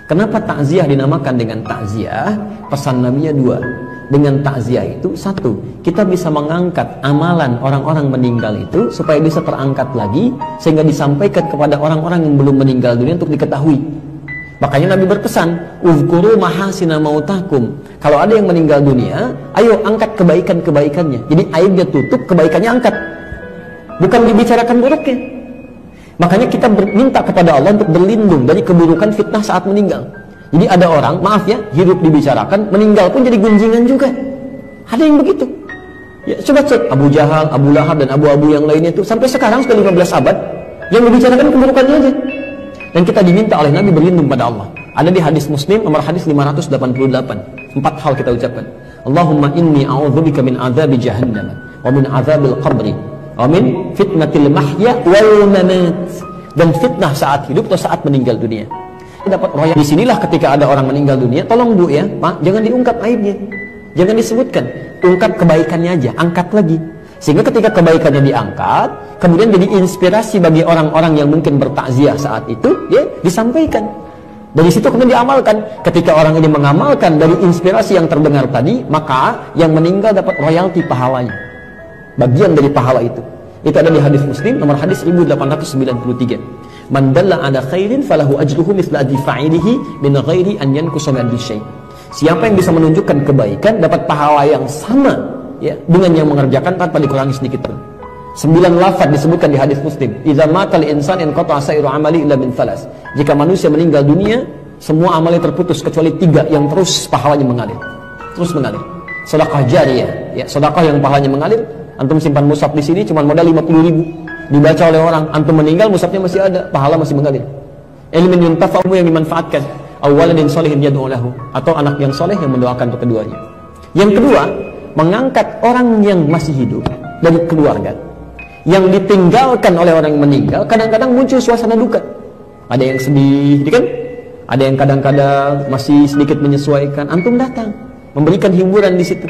Kenapa takziah dinamakan dengan takziah? Pesan Nabi-nya dua. Dengan takziah itu, satu, kita bisa mengangkat amalan orang-orang meninggal itu supaya bisa terangkat lagi, sehingga disampaikan kepada orang-orang yang belum meninggal dunia untuk diketahui. Makanya Nabi berpesan, uzkuru mahasina mautakum. Kalau ada yang meninggal dunia, ayo angkat kebaikan-kebaikannya. Jadi aibnya tutup, kebaikannya angkat. Bukan dibicarakan buruknya. Makanya kita minta kepada Allah untuk berlindung dari keburukan fitnah saat meninggal. Jadi ada orang, maaf ya, hidup dibicarakan, meninggal pun jadi gunjingan juga. Ada yang begitu. Ya, coba cek Abu Jahal, Abu Lahab, dan abu-abu yang lainnya itu. Sampai sekarang sudah 15 abad, yang dibicarakan keburukannya aja. Dan kita diminta oleh Nabi berlindung pada Allah. Ada di hadis Muslim, nomor hadis 588. 4 hal kita ucapkan. Allahumma inni a'udzubika min azabi jahannam, wa min azabil qabri, wa min fitnatil mahya wal mamat. Dan fitnah saat hidup atau saat meninggal dunia. Dapat royal. Disinilah ketika ada orang meninggal dunia, tolong Bu ya, Pak, jangan diungkap aibnya, jangan disebutkan, ungkap kebaikannya aja, angkat lagi. Sehingga ketika kebaikannya diangkat, kemudian jadi inspirasi bagi orang-orang yang mungkin bertakziah saat itu, ya, disampaikan. Dari situ kemudian diamalkan. Ketika orang ini mengamalkan dari inspirasi yang terdengar tadi, maka yang meninggal dapat royalti pahalanya, bagian dari pahala itu. Itu ada di hadis Muslim nomor hadis 1893. Man dalla ala khairin falahu ajruhu mithla ajri fa'ilihi min ghairi an yanqusa min syai'. Siapa yang bisa menunjukkan kebaikan dapat pahala yang sama, ya, dengan yang mengerjakan tanpa dikurangi sedikit pun. 9 lafaz disebutkan di hadis Muslim. Idza matal insan inqata'a sa'iru amali illa min thalas. Jika manusia meninggal dunia, semua amalnya terputus kecuali 3 yang terus pahalanya mengalir. Terus mengalir. Sedekah jariyah, ya, sedekah yang pahalanya mengalir. Antum simpan mushaf di sini cuma modal 50.000. Dibaca oleh orang, antum meninggal mushafnya masih ada, pahala masih mengalir. Ilmin yuntafa'u yang dimanfaatkan, awalan yang solehin yad'u lahu, atau anak yang soleh yang mendoakan untuk keduanya. Yang kedua, mengangkat orang yang masih hidup dari keluarga yang ditinggalkan oleh orang yang meninggal. Kadang-kadang muncul suasana duka, ada yang sedih, kan? Ada yang kadang-kadang masih sedikit menyesuaikan. Antum datang, memberikan hiburan di situ,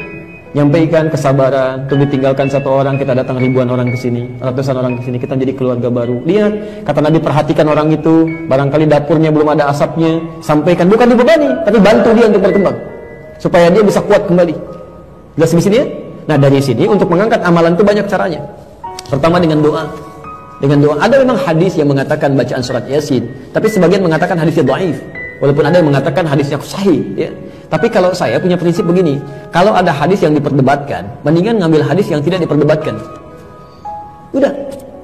nyampaikan kesabaran. Untuk ditinggalkan satu orang, kita datang ribuan orang ke sini, ratusan orang ke sini, kita jadi keluarga baru. Lihat, kata Nabi, perhatikan orang itu, barangkali dapurnya belum ada asapnya, sampaikan, bukan dibebani, tapi bantu dia untuk berkembang supaya dia bisa kuat kembali. Jelas di sini ya? Nah, dari sini untuk mengangkat amalan itu banyak caranya. Pertama dengan doa. Dengan doa. Ada memang hadis yang mengatakan bacaan surat Yasin, tapi sebagian mengatakan hadisnya dhaif. Walaupun ada yang mengatakan hadisnya sahih, ya. Tapi kalau saya punya prinsip begini, kalau ada hadis yang diperdebatkan, mendingan ngambil hadis yang tidak diperdebatkan. Udah,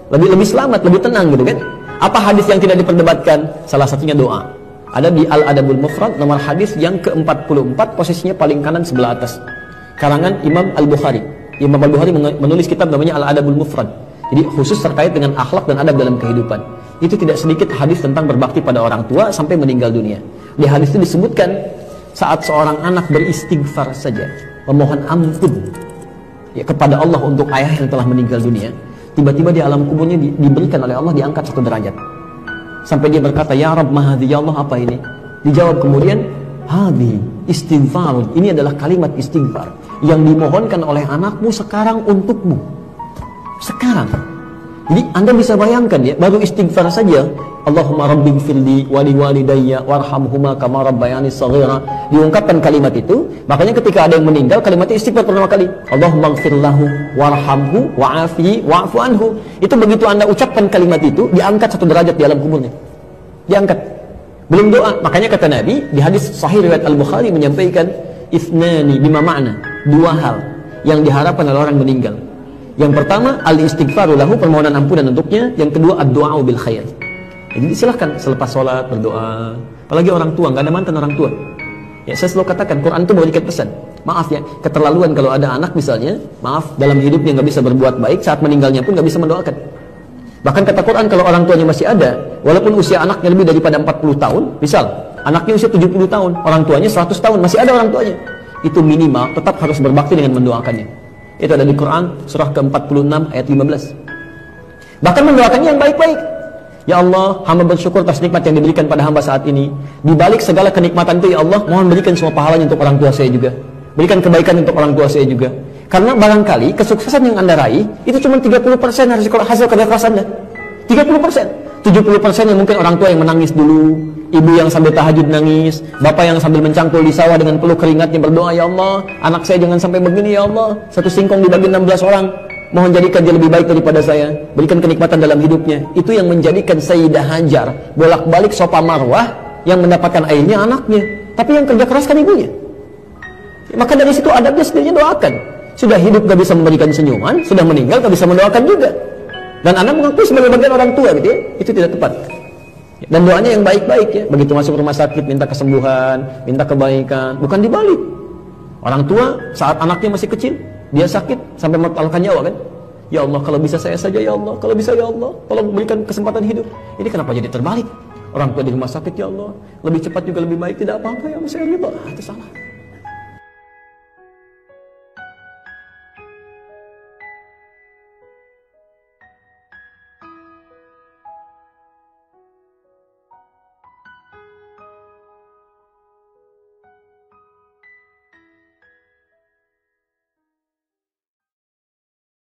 lebih selamat, lebih tenang gitu kan. Apa hadis yang tidak diperdebatkan? Salah satunya doa. Ada di Al-Adabul Mufrad nomor hadis yang ke-44, posisinya paling kanan sebelah atas. Karangan Imam Al-Bukhari. Imam Al-Bukhari menulis kitab namanya Al-Adabul Mufrad. Jadi khusus terkait dengan akhlak dan adab dalam kehidupan. Itu tidak sedikit hadis tentang berbakti pada orang tua sampai meninggal dunia. Di hadis itu disebutkan saat seorang anak beristighfar saja, memohon ampun, ya, kepada Allah untuk ayah yang telah meninggal dunia, tiba-tiba di alam kuburnya diberikan oleh Allah, diangkat 1 derajat. Sampai dia berkata, ya Rabb, mahadhi, ya Allah, apa ini? Dijawab kemudian, hadhi istighfarun, ini adalah kalimat istighfar yang dimohonkan oleh anakmu sekarang untukmu. Sekarang. Jadi Anda bisa bayangkan ya, baru istighfar saja, Allahumma rabbighfirli wa liwalidayya warhamhuma kama rabbayani shaghira, diungkapkan kalimat itu. Makanya ketika ada yang meninggal, kalimatnya istighfar pertama kali, Allahumma ighfir lahu warhamhu wa'afihi wa'fu anhu. Itu begitu Anda ucapkan kalimat itu, diangkat 1 derajat di alam kuburnya. Diangkat. Belum doa. Makanya kata Nabi di hadis sahih riwayat Al-Bukhari menyampaikan, ithnani bima ma'na, 2 hal yang diharapkan oleh orang meninggal. Yang pertama, al-istighfaru lahu, permohonan ampunan untuknya. Yang kedua, ad-du'a bil khair. Jadi silahkan selepas sholat berdoa. Apalagi orang tua, nggak ada mantan orang tua. Ya, saya selalu katakan, Quran itu memberikan pesan. Maaf ya, keterlaluan kalau ada anak misalnya, maaf, dalam hidupnya nggak bisa berbuat baik, saat meninggalnya pun nggak bisa mendoakan. Bahkan kata Quran, kalau orang tuanya masih ada, walaupun usia anaknya lebih daripada 40 tahun, misal, anaknya usia 70 tahun, orang tuanya 100 tahun, masih ada orang tuanya, itu minimal tetap harus berbakti dengan mendoakannya. Itu ada di Quran surah ke-46 ayat 15. Bahkan mendoakannya yang baik-baik. Ya Allah, hamba bersyukur atas nikmat yang diberikan pada hamba saat ini. Di balik segala kenikmatan itu, ya Allah, mohon berikan semua pahalanya untuk orang tua saya juga. Berikan kebaikan untuk orang tua saya juga. Karena barangkali kesuksesan yang Anda raih itu cuma 30% hasil kerja keras Anda. 30%. 70% yang mungkin orang tua yang menangis dulu, ibu yang sambil tahajud nangis, bapak yang sambil mencangkul di sawah dengan peluh keringatnya berdoa, ya Allah, anak saya jangan sampai begini ya Allah, satu singkong dibagi 16 orang, mohon jadikan dia lebih baik daripada saya, berikan kenikmatan dalam hidupnya. Itu yang menjadikan Sayyidah Hajar bolak-balik Safa Marwah, yang mendapatkan airnya anaknya, tapi yang kerja keras kan ibunya. Maka dari situ adabnya sendirinya doakan. Sudah hidup gak bisa memberikan senyuman, sudah meninggal gak bisa mendoakan juga. Dan anak mengakui sebagai bagian orang tua gitu ya, itu tidak tepat. Dan doanya yang baik-baik ya, begitu masuk rumah sakit minta kesembuhan, minta kebaikan, bukan dibalik. Orang tua saat anaknya masih kecil, dia sakit sampai mempertaruhkan nyawa kan. Ya Allah, kalau bisa saya saja ya Allah, kalau bisa ya Allah, tolong berikan kesempatan hidup. Ini kenapa jadi terbalik? Orang tua di rumah sakit, ya Allah, lebih cepat juga lebih baik, tidak apa-apa ya Allah, saya riba. Itu salah.